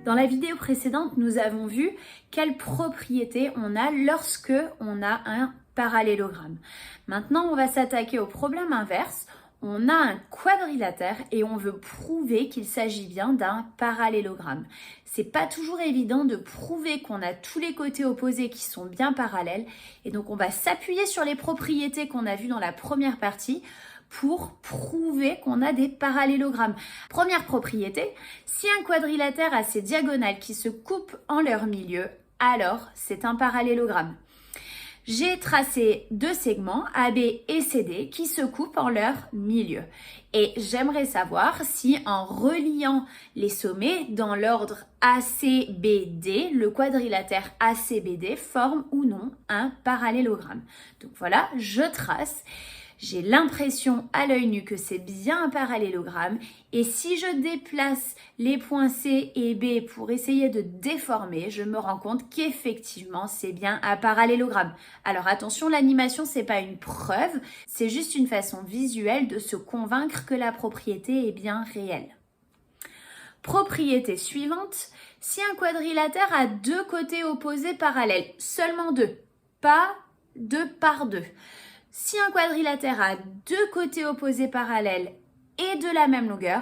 Dans la vidéo précédente, nous avons vu quelles propriétés on a lorsque on a un parallélogramme. Maintenant, on va s'attaquer au problème inverse. On a un quadrilatère et on veut prouver qu'il s'agit bien d'un parallélogramme. C'est pas toujours évident de prouver qu'on a tous les côtés opposés qui sont bien parallèles et donc on va s'appuyer sur les propriétés qu'on a vues dans la première partie pour prouver qu'on a des parallélogrammes. Première propriété, si un quadrilatère a ses diagonales qui se coupent en leur milieu, alors c'est un parallélogramme. J'ai tracé deux segments, AB et CD, qui se coupent en leur milieu. Et j'aimerais savoir si en reliant les sommets dans l'ordre ACBD, le quadrilatère ACBD forme ou non un parallélogramme. Donc voilà, je trace. J'ai l'impression à l'œil nu que c'est bien un parallélogramme et si je déplace les points C et B pour essayer de déformer, je me rends compte qu'effectivement c'est bien un parallélogramme. Alors attention, l'animation c'est pas une preuve, c'est juste une façon visuelle de se convaincre que la propriété est bien réelle. Propriété suivante, si un quadrilatère a deux côtés opposés parallèles, seulement deux, pas deux par deux. Si un quadrilatère a deux côtés opposés parallèles et de la même longueur,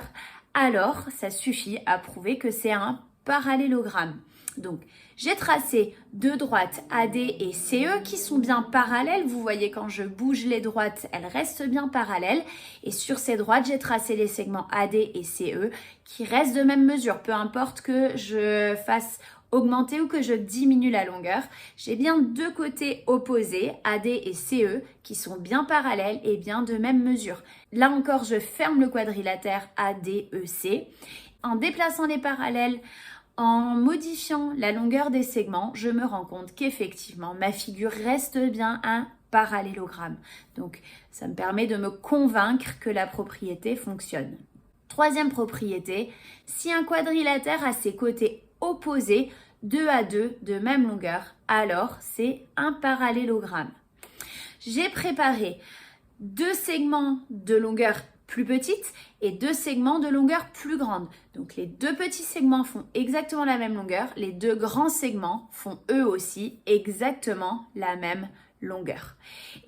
alors ça suffit à prouver que c'est un parallélogramme. Donc, j'ai tracé deux droites AD et CE qui sont bien parallèles. Vous voyez, quand je bouge les droites, elles restent bien parallèles. Et sur ces droites, j'ai tracé les segments AD et CE qui restent de même mesure. Peu importe que je fasse augmenter ou que je diminue la longueur, j'ai bien deux côtés opposés, AD et CE, qui sont bien parallèles et bien de même mesure. Là encore, je ferme le quadrilatère ADEC. En déplaçant les parallèles, en modifiant la longueur des segments, je me rends compte qu'effectivement, ma figure reste bien un parallélogramme. Donc, ça me permet de me convaincre que la propriété fonctionne. Troisième propriété, si un quadrilatère a ses côtés opposés, 2 à 2 de même longueur, alors c'est un parallélogramme. J'ai préparé deux segments de longueur plus petite et deux segments de longueur plus grande. Donc les deux petits segments font exactement la même longueur, les deux grands segments font eux aussi exactement la même longueur.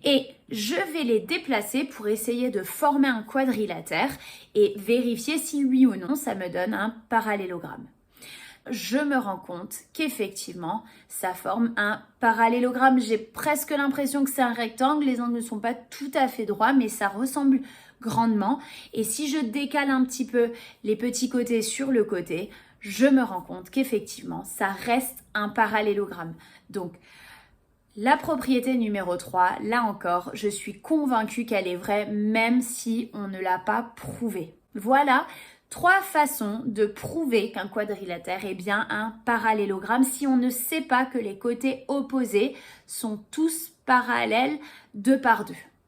Et je vais les déplacer pour essayer de former un quadrilatère et vérifier si oui ou non ça me donne un parallélogramme. Je me rends compte qu'effectivement, ça forme un parallélogramme. J'ai presque l'impression que c'est un rectangle. Les angles ne sont pas tout à fait droits, mais ça ressemble grandement. Et si je décale un petit peu les petits côtés sur le côté, je me rends compte qu'effectivement, ça reste un parallélogramme. Donc, la propriété numéro 3, là encore, je suis convaincue qu'elle est vraie, même si on ne l'a pas prouvée. Voilà 3 façons de prouver qu'un quadrilatère est bien un parallélogramme si on ne sait pas que les côtés opposés sont tous parallèles 2 par 2.